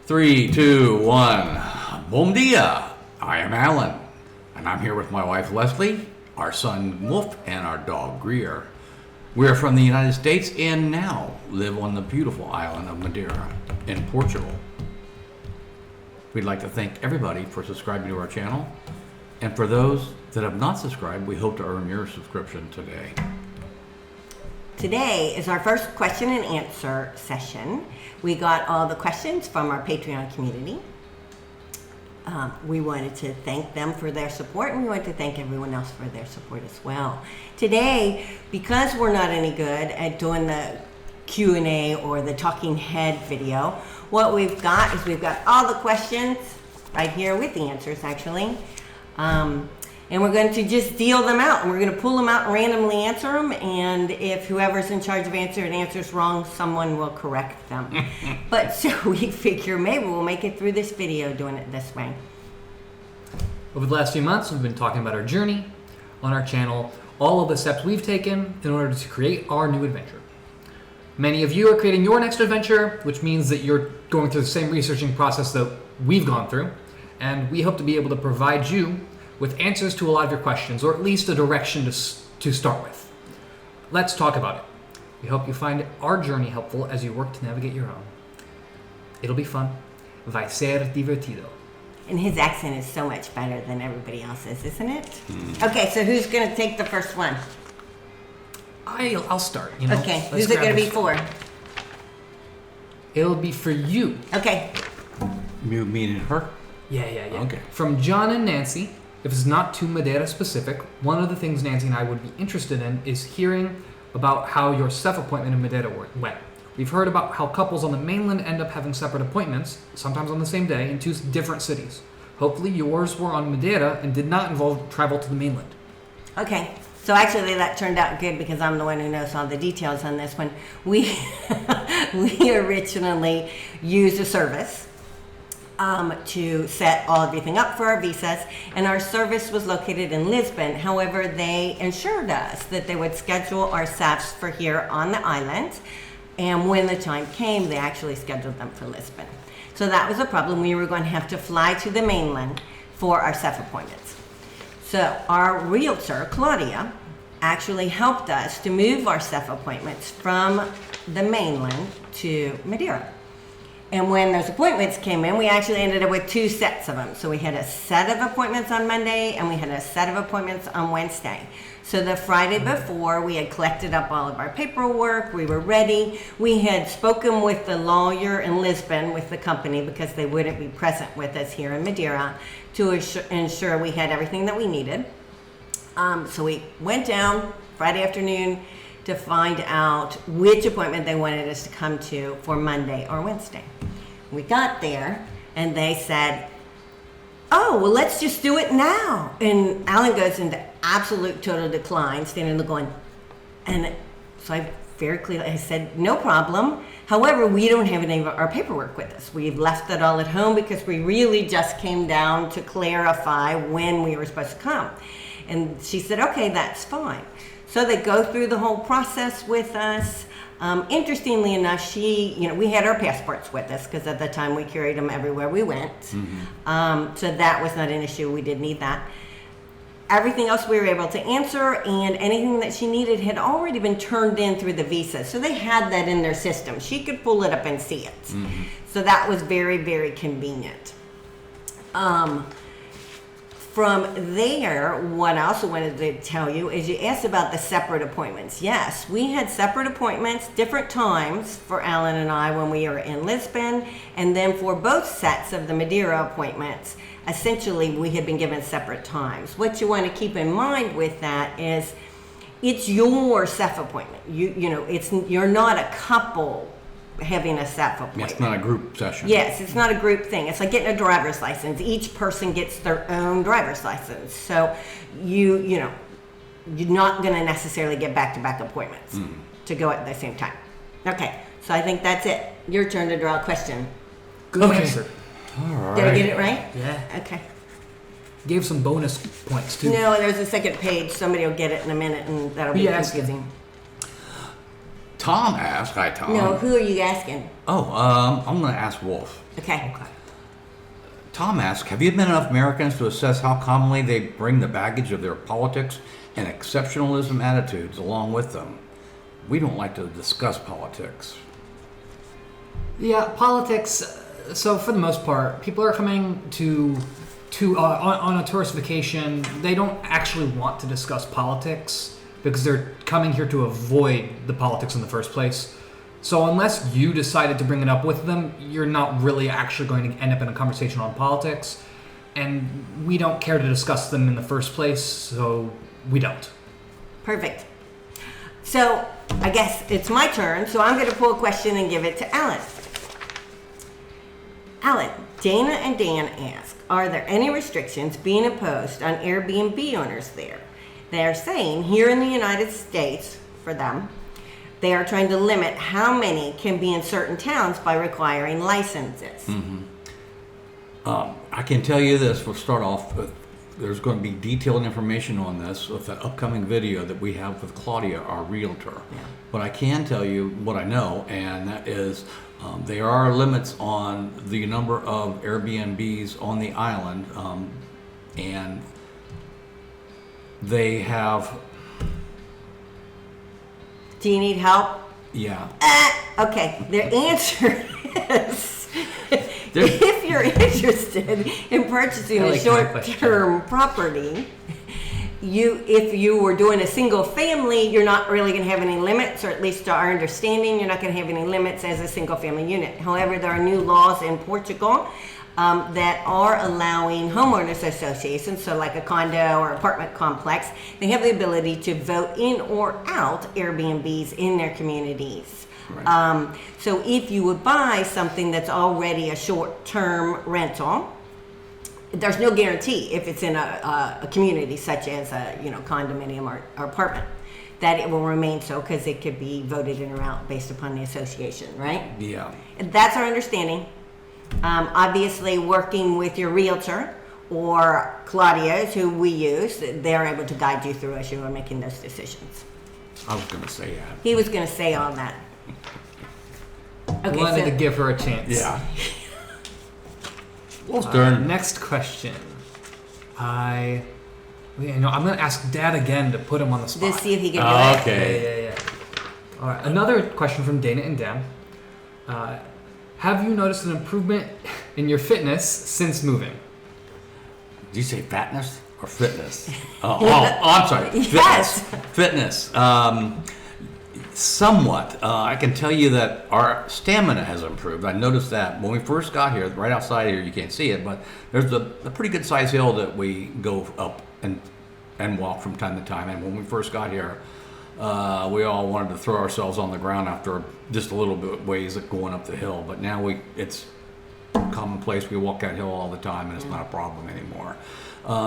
3, 2, 1. Bom dia. I am Alan, and I'm here with my wife Leslie, our son Wolf, and our dog Greer. We're from the United States and now live on the beautiful island of Madeira in Portugal. We'd like to thank everybody for subscribing to our channel, and for those that have not subscribed, we hope to earn your subscription today. Today is our first question and answer session. We got all the questions from our Patreon community. We wanted to thank them for their support, and we want to thank everyone else for their support as well. Today, because we're not any good at doing the Q&A or the talking head video, what we've got is we've got all the questions right here with the answers actually. And we're going to just deal them out, and we're going to pull them out and randomly answer them, and if whoever's in charge of answers wrong, someone will correct them. But so we figure maybe we'll make it through this video doing it this way. Over the last few months, we've been talking about our journey on our channel, all of the steps we've taken in order to create our new adventure. Many of you are creating your next adventure, which means that you're going through the same researching process that we've gone through, and we hope to be able to provide you with answers to a lot of your questions, or at least a direction to start with. Let's talk about it. We hope you find our journey helpful as you work to navigate your own. It'll be fun. Vai ser divertido. And his accent is so much better than everybody else's, isn't it? Okay, so who's going to take the first one? I'll start. You know? Okay, who's it going to be for? It'll be for you. Okay. You meaning her? Yeah. Okay. From John and Nancy. If it's not too Madeira specific, one of the things Nancy and I would be interested in is hearing about how your SEF appointment in Madeira went. We've heard about how couples on the mainland end up having separate appointments, sometimes on the same day, in 2 different cities. Hopefully yours were on Madeira and did not involve travel to the mainland. Okay, so actually that turned out good because I'm the one who knows all the details on this one. We originally used a service to set everything up for our visas, and our service was located in Lisbon. However, they assured us that they would schedule our SEFs for here on the island, and when the time came, they actually scheduled them for Lisbon. So that was a problem. We were going to have to fly to the mainland for our SEF appointments. So our realtor, Claudia, actually helped us to move our SEF appointments from the mainland to Madeira. And when those appointments came in, we actually ended up with 2 sets of them. So we had a set of appointments on Monday, and we had a set of appointments on Wednesday. So the Friday before, we had collected up all of our paperwork. We were ready. We had spoken with the lawyer in Lisbon with the company because they wouldn't be present with us here in Madeira to ensure we had everything that we needed. So we went down Friday afternoon to find out which appointment they wanted us to come to for Monday or Wednesday. We got there and they said, oh, well, let's just do it now. And Alan goes into absolute total decline, standing there going, and so I very clearly, I said, no problem. However, we don't have any of our paperwork with us. We've left it all at home because we really just came down to clarify when we were supposed to come. And she said, okay, that's fine. So they go through the whole process with us. Interestingly enough, we had our passports with us because at the time we carried them everywhere we went. Mm-hmm. So that was not an issue. We did need that. Everything else we were able to answer, and anything that she needed had already been turned in through the visa. So they had that in their system. She could pull it up and see it. Mm-hmm. So that was very, very convenient. From there, what I also wanted to tell you is you asked about the separate appointments. Yes, we had separate appointments, different times for Alan and I when we were in Lisbon, and then for both sets of the Madeira appointments, essentially we had been given separate times. What you want to keep in mind with that is it's your SEF appointment. You're not a couple having a SEF appointment. It's not a group session. Yes, it's not a group thing. It's like getting a driver's license. Each person gets their own driver's license. So you're not going to necessarily get back-to-back appointments to go at the same time. Okay, so I think that's it. Your turn to draw a question. Good answer. All right. Did I get it right? Yeah. Okay. Gave some bonus points too. No, there's a second page. Somebody will get it in a minute, and that'll be confusing. Tom asked, hi Tom. No, who are you asking? I'm going to ask Wolf. Okay. Tom asked, have you met enough Americans to assess how commonly they bring the baggage of their politics and exceptionalism attitudes along with them? We don't like to discuss politics. Yeah, politics. So for the most part, people are coming to on a tourist vacation. They don't actually want to discuss politics because they're coming here to avoid the politics in the first place. So unless you decided to bring it up with them, you're not really actually going to end up in a conversation on politics. And we don't care to discuss them in the first place, so we don't. Perfect. So I guess it's my turn. So I'm going to pull a question and give it to Alan. Alan, Dana and Dan ask, are there any restrictions being imposed on Airbnb owners there? They're saying here in the United States, for them, they are trying to limit how many can be in certain towns by requiring licenses. I can tell you this, we'll start off with, there's going to be detailed information on this with that upcoming video that we have with Claudia, our realtor. Yeah. But I can tell you what I know, and that is there are limits on the number of Airbnbs on the island, and they have... Do you need help? Yeah. Okay, their answer is if you're interested in purchasing I a like my question. short-term property, if you were doing a single family, you're not really going to have any limits, or at least to our understanding, you're not going to have any limits as a single family unit. However, there are new laws in Portugal that are allowing homeowners associations, so like a condo or apartment complex, they have the ability to vote in or out Airbnbs in their communities. Right. So if you would buy something that's already a short-term rental, there's no guarantee if it's in a community such as a condominium or apartment that it will remain so, because it could be voted in or out based upon the association, right? Yeah. And that's our understanding. Obviously, working with your realtor or Claudia's, who we use, they're able to guide you through as you are making those decisions. I was going to say that. He was going to say all that. Okay, Wanted so to give her a chance. Yeah. Wolf's turn. Next question. I'm going to ask Dad again to put him on the spot. just see if he can do it. Okay. Yeah. All right. Another question from Dana and Dan. Have you noticed an improvement in your fitness since moving? Did you say fatness or fitness? I'm sorry. Fitness. Yes. Fitness. Somewhat. I can tell you that our stamina has improved. I noticed that when we first got here, right outside here, you can't see it, but there's a pretty good sized hill that we go up and walk from time to time. And when we first got here, we all wanted to throw ourselves on the ground after just a little bit ways of going up the hill. But now it's commonplace. We walk that hill all the time, and it's not a problem anymore.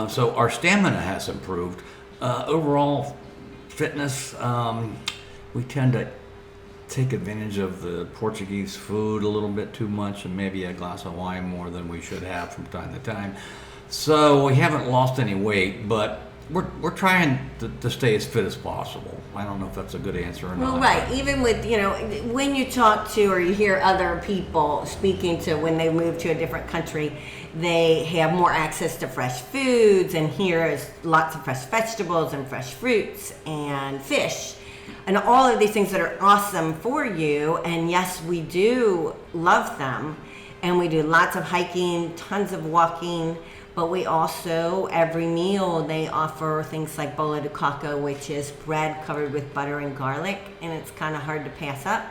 So our stamina has improved. Overall fitness, we tend to take advantage of the Portuguese food a little bit too much, and maybe a glass of wine more than we should have from time to time. So we haven't lost any weight, but we're trying to stay as fit as possible. I don't know if that's a good answer or not. Well, right. Even with, when you talk to or you hear other people speaking to when they move to a different country, they have more access to fresh foods, and here is lots of fresh vegetables and fresh fruits and fish. And all of these things that are awesome for you. And yes, we do love them. And we do lots of hiking, tons of walking. But we also, every meal, they offer things like bolo de coco, which is bread covered with butter and garlic. And it's kind of hard to pass up.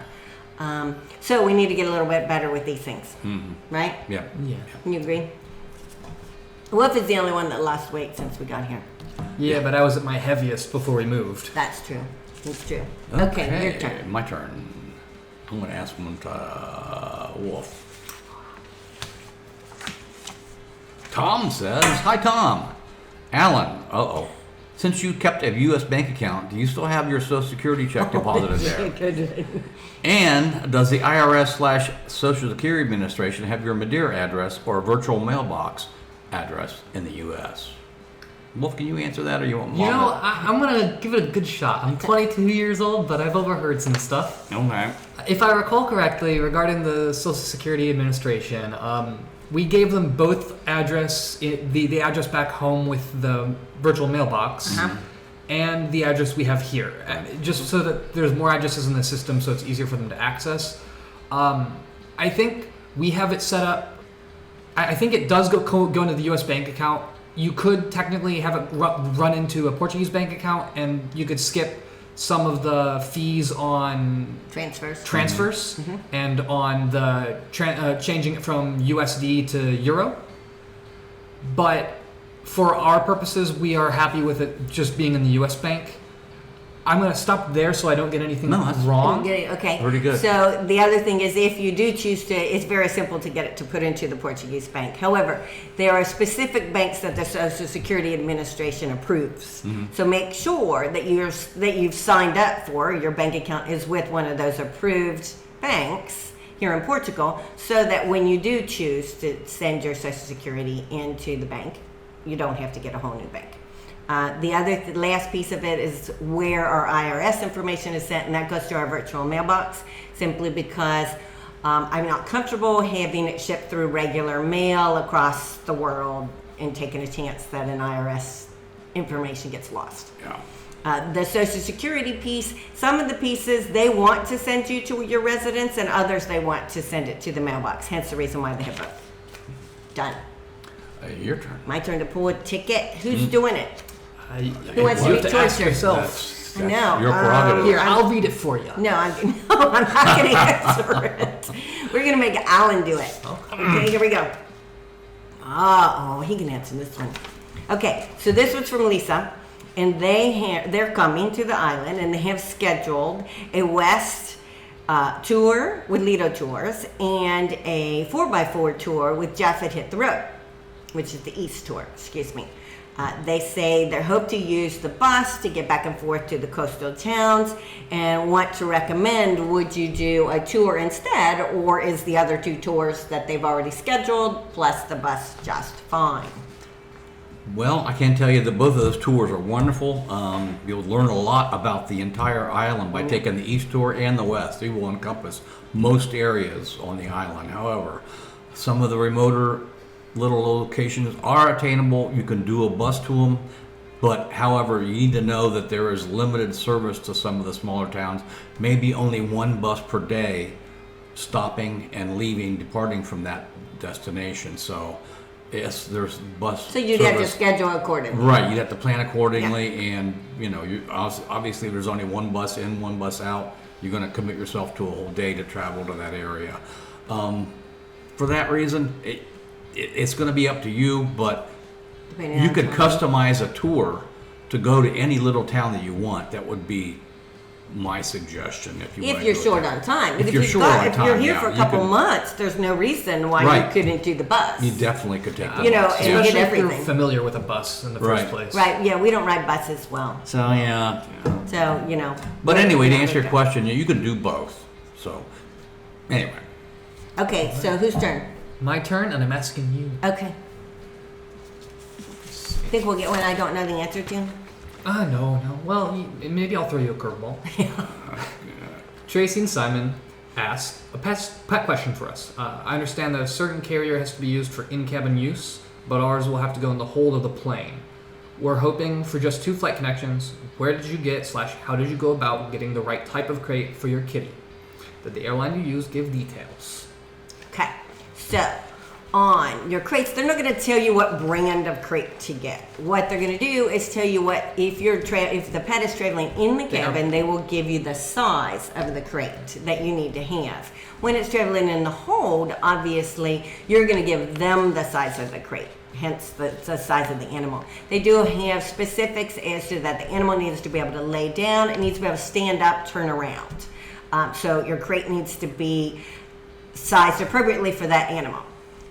So we need to get a little bit better with these things. Mm-hmm. Right? Yeah. You agree? Wolf is the only one that lost weight since we got here. Yeah, but I was at my heaviest before we moved. That's true. It's true. Okay, your turn. My turn. I'm going to ask one to Wolf. Tom says, hi Tom. Alan, since you kept a U.S. bank account, do you still have your Social Security check deposited there? And does the IRS/Social Security Administration have your Madeira address or virtual mailbox address in the U.S.? Wolf, can you answer that, or you want Mom? You know, I'm gonna give it a good shot. I'm 22 years old, but I've overheard some stuff. Okay. If I recall correctly, regarding the Social Security Administration, we gave them both the address back home with the virtual mailbox, and the address we have here, just so that there's more addresses in the system, so it's easier for them to access. I think we have it set up. I think it does go into the U.S. bank account. You could technically have it run into a Portuguese bank account, and you could skip some of the fees on transfers and on the changing it from USD to Euro. But for our purposes, we are happy with it just being in the US bank. I'm going to stop there so I don't get anything wrong. Okay. Pretty good. So the other thing is, if you do choose to, it's very simple to get it to put into the Portuguese bank. However, there are specific banks that the Social Security Administration approves. So make sure that you've signed up for, your bank account is with one of those approved banks here in Portugal, so that when you do choose to send your Social Security into the bank, you don't have to get a whole new bank. The last piece of it is where our IRS information is sent, and that goes to our virtual mailbox, simply because I'm not comfortable having it shipped through regular mail across the world and taking a chance that an IRS information gets lost. Yeah. The Social Security piece, some of the pieces they want to send you to your residence, and others they want to send it to the mailbox, hence the reason why they have both. Done. Your turn. My turn to pull a ticket. Who's doing it? Who wants to you be have to ask tortured? yourself. I know. Your prerogative. Here, I'll read it for you. No, I'm not going to answer it. We're going to make Alan do it. Okay, here we go. Oh, he can answer this one. Okay, so this was from Lisa, and they're coming to the island, and they have scheduled a West tour with Lido Tours and a 4x4 tour with Jaffet Hit the Road, which is the East tour, excuse me. They say they hope to use the bus to get back and forth to the coastal towns, and want to recommend, would you do a tour instead, or is the other two tours that they've already scheduled plus the bus just fine? Well, I can tell you that both of those tours are wonderful. You'll learn a lot about the entire island by taking the East tour and the West. They will encompass most areas on the island. However, some of the remoter little locations are attainable. You can do a bus to them, but however, you need to know that there is limited service to some of the smaller towns. Maybe only one bus per day stopping and departing from that destination. So yes, there's bus So you'd have to schedule accordingly. Right, you'd have to plan accordingly, and obviously there's only one bus in, one bus out. You're going to commit yourself to a whole day to travel to that area. For that reason, it's going to be up to you, but Depending you on could time. customize a tour to go to any little town that you want. That would be my suggestion if you want If to you're do it short that way. on time. If you're short on If you're time, here yeah, for a you couple can- months, there's no reason why Right. you couldn't do the bus. You definitely could take the You know, bus. and Yeah. get Especially if you're everything. familiar with a bus in the Right. first place. Right, yeah, we don't ride buses well. So yeah. So, But anyway, to Yeah, answer your okay. question, you can do both. So anyway, Okay, so whose turn? My turn, and I'm asking you. Okay. Think we'll get one I don't know the answer to? No. Well, maybe I'll throw you a curveball. Tracy and Simon asked a pet question for us. I understand that a certain carrier has to be used for in-cabin use, but ours will have to go in the hold of the plane. We're hoping for just 2 flight connections. Where did you get / how did you go about getting the right type of crate for your kitty? Did the airline you use give details? Okay, so on your crates, they're not going to tell you what brand of crate to get. What they're going to do is tell you what, if the pet is traveling in the cabin, they will give you the size of the crate that you need to have. When it's traveling in the hold, obviously, you're going to give them the size of the crate, hence the size of the animal. They do have specifics as to that the animal needs to be able to lay down, it needs to be able to stand up, turn around. So your crate needs to be sized appropriately for that animal.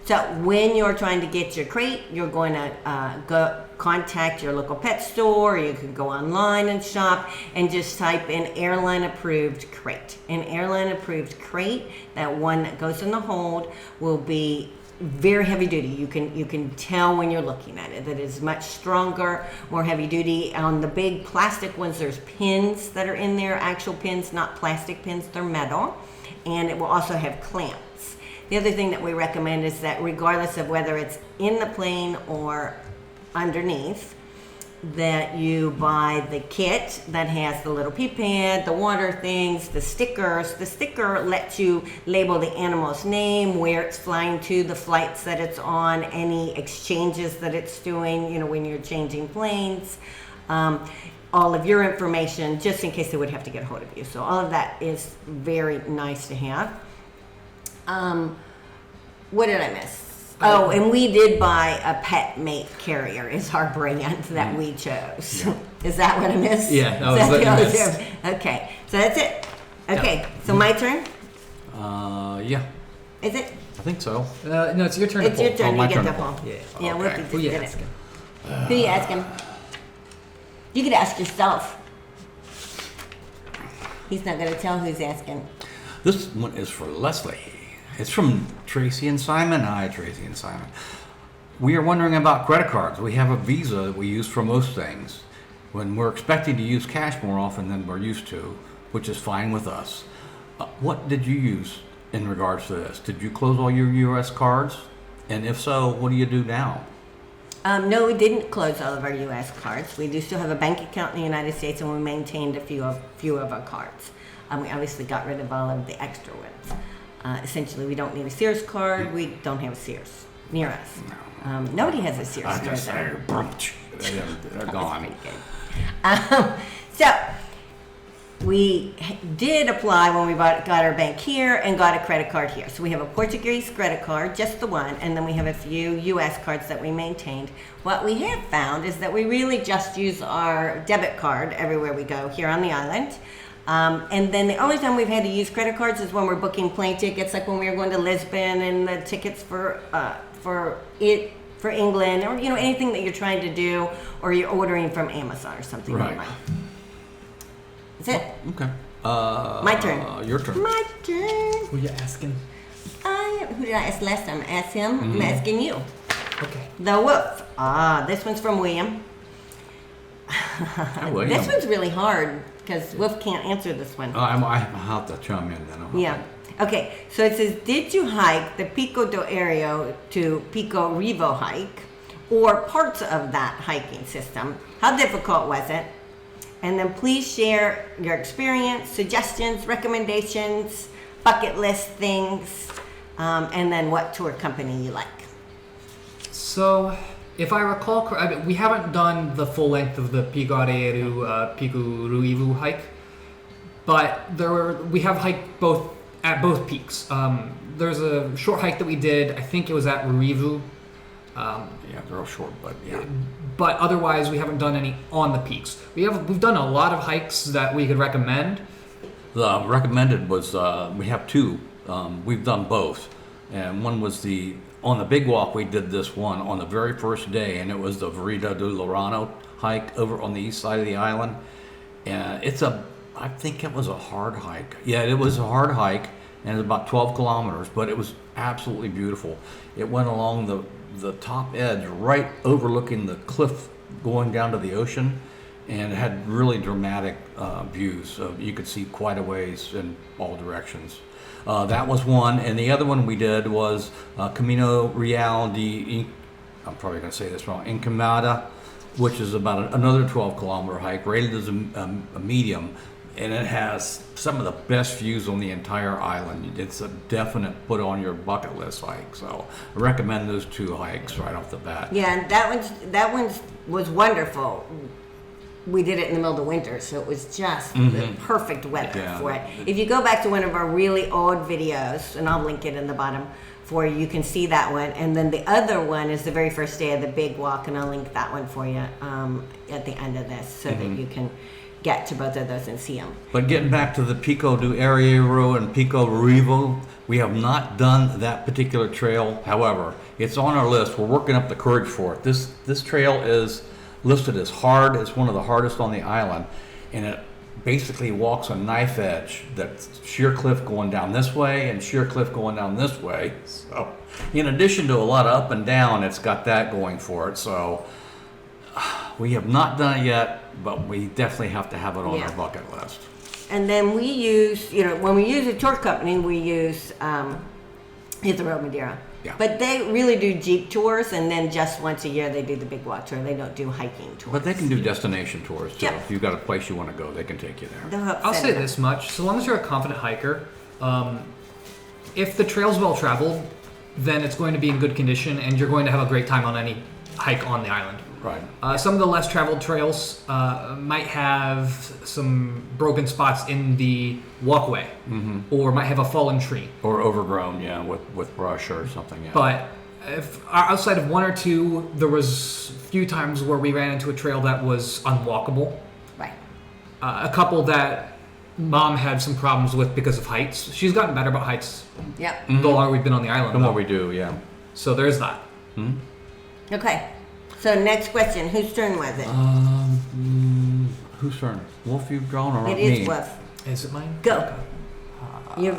So when you're trying to get your crate, you're going to go contact your local pet store, or you can go online and shop and just type in airline approved crate. An airline approved crate, that one that goes in the hold, will be very heavy duty. You can tell when you're looking at it that it's much stronger, more heavy duty. On the big plastic ones, there's pins that are in there, actual pins, not plastic pins, they're metal. And it will also have clamps. The other thing that we recommend is that regardless of whether it's in the plane or underneath, that you buy the kit that has the little pee pad, the water things, the stickers. The sticker lets you label the animal's name, where it's flying to, the flights that it's on, any exchanges that it's doing, you know, when you're changing planes, all of your information, just in case they would have to get a hold of you. So all of that is very nice to have. What did I miss? Oh, and we did buy a pet mate carrier is our brand that we chose. Yeah. Is that what I missed? Yeah, that was what you missed. Okay, so that's it. Okay, so my turn? Yeah, Is it? I think so. No, it's your turn to It's pull. your turn, my you get turn the to pull. phone. Yeah. Yeah, Okay. Wolfie just Who you did it. asking? Who you asking? You could ask yourself. He's not gonna tell who's asking. This one is for Leslie. It's from Tracy and Simon. Hi, Tracy and Simon. We are wondering about credit cards. We have a Visa that we use for most things. When we're expecting to use cash more often than we're used to, which is fine with us. What did you use in regards to this? Did you close all your U.S. cards? And if so, what do you do now? No, we didn't close all of our U.S. cards. We do still have a bank account in the United States, and we maintained a few of our cards. We obviously got rid of all of the extra ones. Essentially, we don't need a Sears card. We don't have a Sears near us. Nobody has a Sears I card. just say, they're That's gone. pretty good. So we did apply when we got our bank here and got a credit card here. So we have a Portuguese credit card, just the one, and then we have a few U.S. cards that we maintained. What we have found is that we really just use our debit card everywhere we go here on the island. And then the only time we've had to use credit cards is when we're booking plane tickets, like when we were going to Lisbon and the tickets for England, or you know, anything that you're trying to do, or you're ordering from Amazon or something. Right. Online. That's it. Okay. My turn. Your turn. My turn. Who you asking? Who did I ask last time? I asked him. Mm-hmm. I'm asking you. Okay. The wolf. This one's from William. William. This one's really hard because Wolf can't answer this one. I have to chime in then. Yeah. Okay, so it says, did you hike the Pico do Aéreo to Pico Revo hike, or parts of that hiking system? How difficult was it? And then please share your experience, suggestions, recommendations, bucket list things, and then what tour company you like. So, if I recall, we haven't done the full length of the Pico Aéreo, Pico Ruivu hike, but we have hiked at both peaks. There's a short hike that we did. I think it was at Ruivu. Yeah, they're all short, but yeah. But otherwise, we haven't done any on the peaks. We've done a lot of hikes that we could recommend. The recommended was we have two. We've done both, and one was on the big walk. We did this one on the very first day, and it was the Vereda do Lorano hike over on the east side of the island. And I think it was a hard hike. Yeah, it was a hard hike, and it was about 12 kilometers, but it was absolutely beautiful. It went along the top edge, right overlooking the cliff going down to the ocean, and it had really dramatic views. You could see quite a ways in all directions. That was one, and the other one we did was Camino Real I'm probably going to say this wrong, Encamada, which is about another 12-kilometer hike, rated as a medium, and it has some of the best views on the entire island. It's a definite put on your bucket list hike, so I recommend those two hikes right off the bat. Yeah, and that one was wonderful. We did it in the middle of the winter, so it was just the perfect weather for it. If you go back to one of our really old videos, and I'll link it in the bottom for you, you can see that one. And then the other one is the very first day of the big walk, and I'll link that one for you at the end of this, so that you can get to both of those and see them. But getting back to the Pico do Aéreo and Pico Revo, we have not done that particular trail. However, it's on our list. We're working up the courage for it. This trail is listed as hard. It's one of the hardest on the island, and basically walks a knife edge. That's sheer cliff going down this way and sheer cliff going down this way. So, in addition to a lot of up and down, it's got that going for it. So, we have not done it yet, but we definitely have to have it on Yeah. our bucket list. And then we use, when we use a tour company, we use Island of Madeira. Yeah. But they really do Jeep tours, and then just once a year they do the big walk tour. They don't do hiking tours. But they can do destination tours too. Yeah. If you've got a place you want to go, they can take you there. They'll help I'll set say it up. this much: so long as you're a confident hiker, if the trail's well traveled, then it's going to be in good condition, and you're going to have a great time on any hike on the island. Right. Some of the less traveled trails might have some broken spots in the walkway, or might have a fallen tree. Or overgrown, yeah, with brush or something. Yeah. But if outside of one or two, there was a few times where we ran into a trail that was unwalkable. Right. A couple that Mom had some problems with because of heights. She's gotten better about heights Yep. the longer we've been on the island. the more though. we do, yeah. So there's that. Okay. So next question. Whose turn was it? Whose turn? Wolf, you've drawn or It me? is Wolf. Is it mine? Go.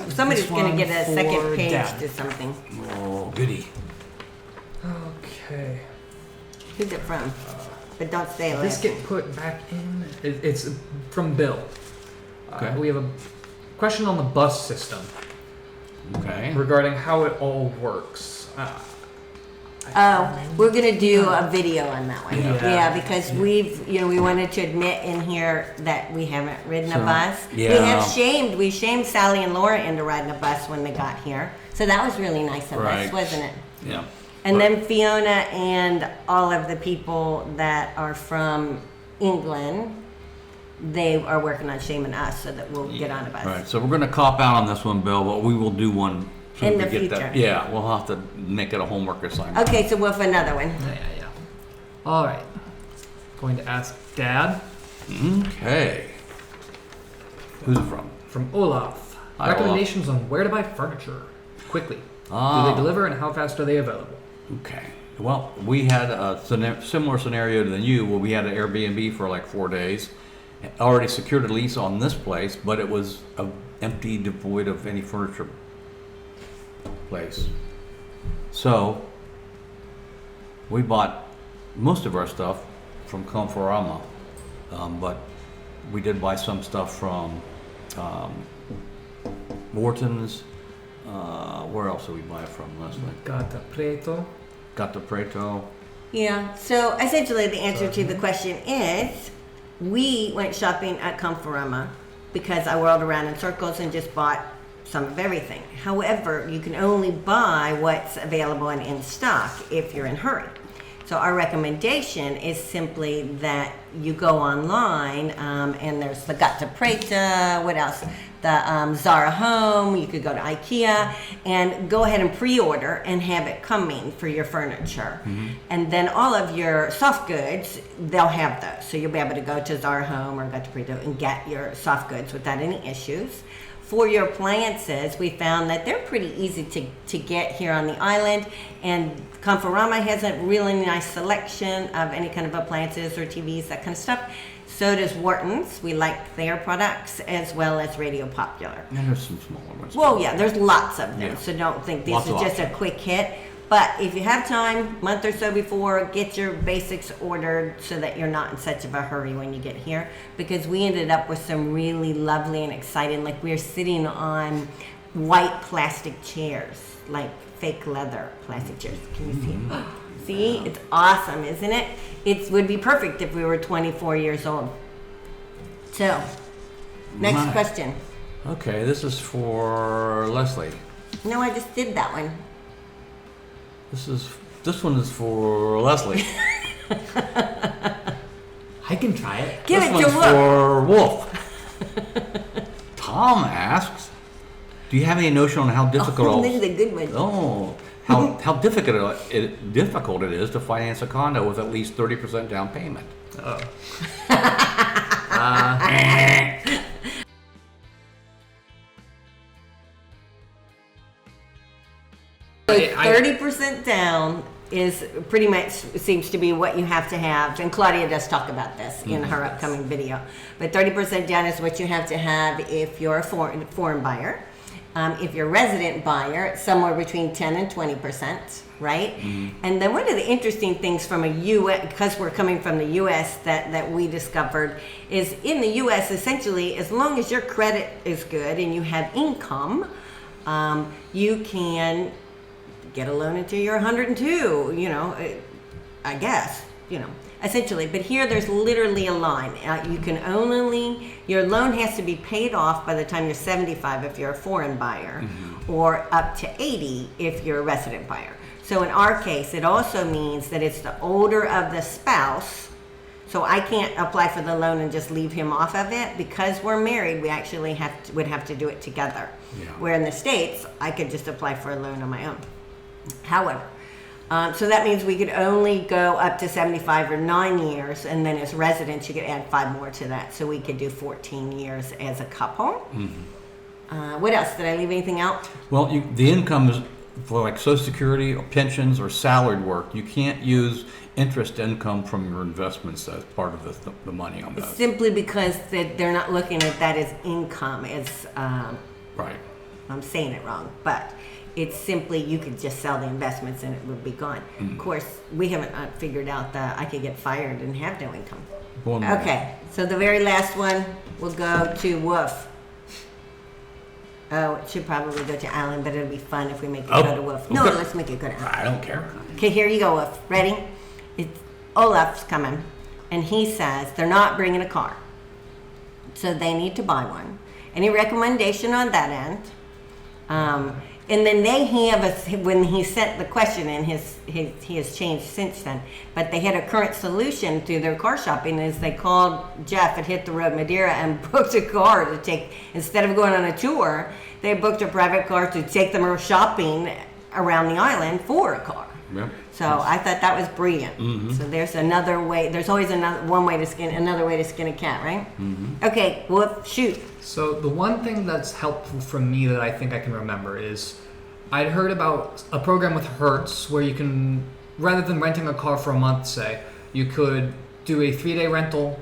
Somebody's this going to one get a for second page Dad. to something. Oh, goody. Okay. Who's it from? But don't say it. This get put back in. It's from Bill. Okay. We have a question on the bus system Okay. regarding how it all works. Oh, we're gonna do a video on that one. Yeah. Yeah, because we wanted to admit in here that we haven't ridden a So, bus. yeah. We shamed Sally and Laura into riding a bus when they got here. So that was really nice of us, Right. wasn't it? Yeah. And But- then Fiona and all of the people that are from England, they are working on shaming us so that we'll get on a bus. Right. So we're going to cop out on this one, Bill, but we will do one soon In as the we get future. that. Yeah, we'll have to make it a homework assignment. Okay, so we'll have another one. Yeah. All right. Going to ask Dad Okay. Who's it from? Olaf. Hi, Recommendations on where to buy furniture quickly. Do Ah. they deliver and how fast are they available? Okay. Well, we had a similar scenario than you, where we had an Airbnb for like 4 days. Already secured a lease on this place, but it was empty, devoid of any furniture place. So we bought most of our stuff from Conforama, but we did buy some stuff from Morton's. Where else did we buy it from, Leslie? Gata Preto. Gato Preto. Yeah, so essentially the answer to the question is we went shopping at Conforama because I whirled around in circles and just bought some of everything. However, you can only buy what's available and in stock if you're in a hurry. So our recommendation is simply that you go online and there's the Gatta Preta, what else? The Zara Home, you could go to IKEA and go ahead and pre-order and have it coming for your furniture. And then all of your soft goods, they'll have those. So you'll be able to go to Zara Home or Gatta Preta and get your soft goods without any issues. For your appliances, we found that they're pretty easy to get here on the island, and Conforama has a really nice selection of any kind of appliances or TVs, that kind of stuff. So does Wharton's. We like their products, as well as Radio Popular. And there's some smaller ones. Well, yeah, there's lots of them, Yeah. so don't think this Lots is of just a options. quick hit. But if you have time, month or so before, get your basics ordered so that you're not in such of a hurry when you get here. Because we ended up with some really lovely and exciting, like we're sitting on white plastic chairs, like fake leather plastic chairs. Can you see it? See, it's awesome, isn't it? It would be perfect if we were 24 years old. So, next My. question. Okay, this is for Leslie. No, I just did that one. This one is for Leslie. I can try it. Give This it one's to Wolf. for Wolf. Tom asks, do you have any notion on how difficult? Oh, this is a good one. Oh, how difficult it is to finance a condo with at least 30% down payment? Oh. 30% down is pretty much seems to be what you have to have. And Claudia does talk about this in her upcoming video. But 30% down is what you have to have if you're a foreign buyer. If you're a resident buyer, it's somewhere between 10 and 20%, right? And then one of the interesting things from a U.S., because we're coming from the U.S. that we discovered is in the U.S. essentially, as long as your credit is good and you have income, you can get a loan until you're 102, I guess, essentially. But here there's literally a line. You can your loan has to be paid off by the time you're 75 if you're a foreign buyer, or up to 80 if you're a resident buyer. So in our case, it also means that it's the older of the spouse. So I can't apply for the loan and just leave him off of it. Because we're married, we actually would have to do it together. Yeah. Where in the States, I could just apply for a loan on my own. However, so that means we could only go up to 75 or 9 years, and then as residents, you could add 5 more to that. So we could do 14 years as a couple. What else? Did I leave anything out? Well, the income is for like Social Security or pensions or salaried work. You can't use interest income from your investments as part of the money on that. Simply because they're not looking at that as income. As Right. I'm saying it wrong, but it's simply you could just sell the investments and it would be gone. Of course, we haven't figured out that I could get fired and have no income. Okay, so the very last one will go to Wolf. Oh, it should probably go to Alan, but it'll be fun if we make it go to Wolf. No, let's make it go to Alan. I don't care. Okay, here you go, Wolf. Ready? Olaf's coming, and he says they're not bringing a car, so they need to buy one. Any recommendation on that end? And then they have when he sent the question in, he has changed since then, but they had a current solution through their car shopping is they called Jeff at Hit the Road Madeira and booked a car to take, instead of going on a tour, they booked a private car to take them shopping around the island for a car. Yep. So I thought that was brilliant. So there's another way, there's always another way to skin a cat, right? Okay, well, shoot. So the one thing that's helpful for me that I think I can remember is I'd heard about a program with Hertz where you can, rather than renting a car for a month, say, you could do a 3-day rental,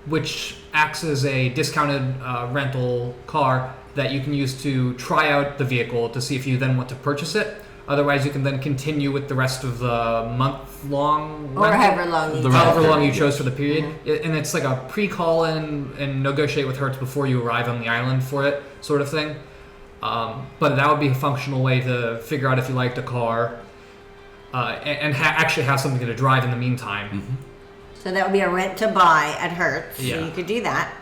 which acts as a discounted rental car that you can use to try out the vehicle to see if you then want to purchase it. Otherwise, you can then continue with the rest of the month-long Or rental. however long You chose for the period. And it's like a pre-call in and negotiate with Hertz before you arrive on the island for it sort of thing. But that would be a functional way to figure out if you liked a car and actually have something to drive in the meantime. So that would be a rent to buy at Hertz. Yeah. So you could do that.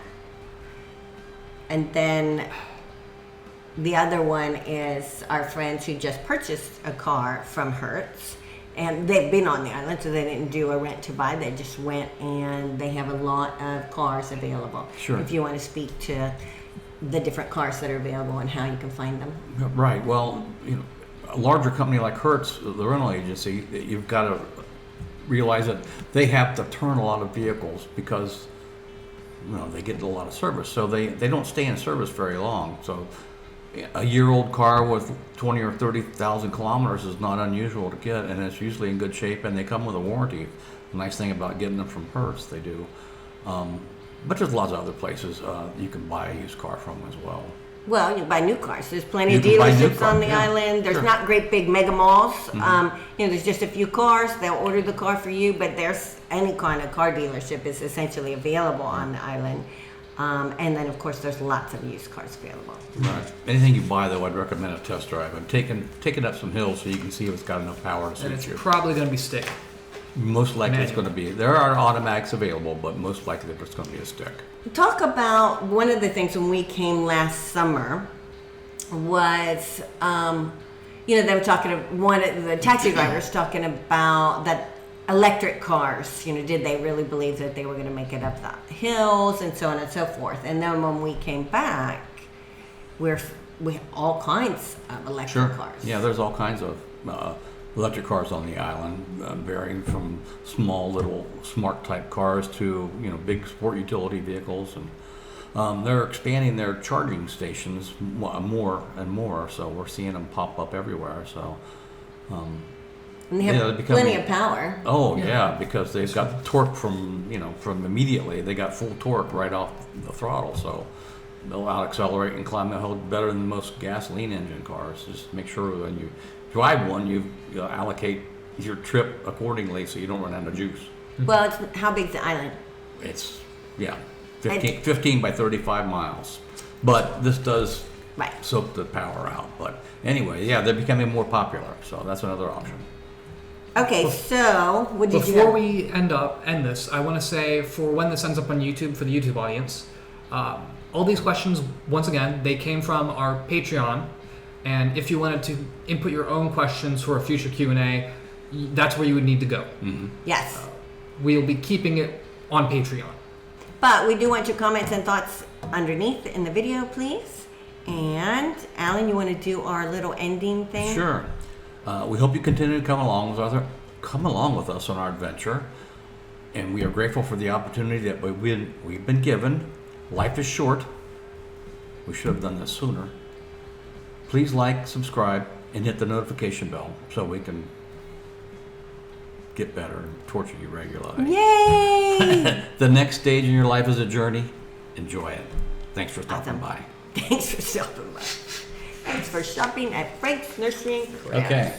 And then the other one is our friends who just purchased a car from Hertz. And they've been on the island, so they didn't do a rent to buy. They just went, and they have a lot of cars available. Sure. If you want to speak to the different cars that are available and how you can find them. Right. Well, a larger company like Hertz, the rental agency, you've got to realize that they have to turn a lot of vehicles because they get a lot of service. So they don't stay in service very long. So a year-old car with 20 or 30,000 kilometers is not unusual to get, and it's usually in good shape, and they come with a warranty. The nice thing about getting them from Hertz, they do. But there's lots of other places you can buy a used car from as well. Well, you can buy new cars. There's plenty You of can buy new dealerships cars, on the yeah. island. There's Sure. not great big mega malls. There's just a few cars. They'll order the car for you, but there's any kind of car dealership is essentially available on the island. And then, of course, there's lots of used cars available. Right. Anything you buy, though, I'd recommend a test drive. And take it up some hills so you can see if it's got enough power to And suit it's you. probably going to be stick. Most likely it's Manual. going to be. There are automatics available, but most likely it's going to be a stick. Talk about one of the things when we came last summer was, them talking, one of the taxi drivers talking about that electric cars, did they really believe that they were going to make it up the hills and so on and so forth. And then when we came back, we have all kinds of electric cars. Yeah, there's all kinds of electric cars on the island, varying from small little smart type cars to big sport utility vehicles, and they're expanding their charging stations more and more. So we're seeing them pop up everywhere. So And they have they're becoming- plenty of power. Oh yeah, because they've got torque from immediately. They got full torque right off the throttle, so they'll out accelerate and climb the hill better than most gasoline engine cars. Just make sure when you drive one, you allocate your trip accordingly so you don't run out of juice. Well, how big's the island? It's 15 by 35 miles, but this does Right. soak the power out. But anyway, yeah, they're becoming more popular, so that's another option. Okay, so what did you Before have? we end this, I want to say for when this ends up on YouTube for the YouTube audience, all these questions, once again, they came from our Patreon, and if you wanted to input your own questions for a future Q&A, that's where you would need to go. Yes. We'll be keeping it on Patreon. But we do want your comments and thoughts underneath in the video, please. And Alan, you want to do our little ending thing? Sure. We hope you continue to come along with us on our adventure, and we are grateful for the opportunity that we've been given. Life is short. We should have done this sooner. Please like, subscribe, and hit the notification bell so we can get better and torture you regularly. Yay! The next stage in your life is a journey. Enjoy it. Thanks for stopping Awesome. by. Thanks for stopping by. Thanks for shopping at Frank's Nursery and Crafts. Okay.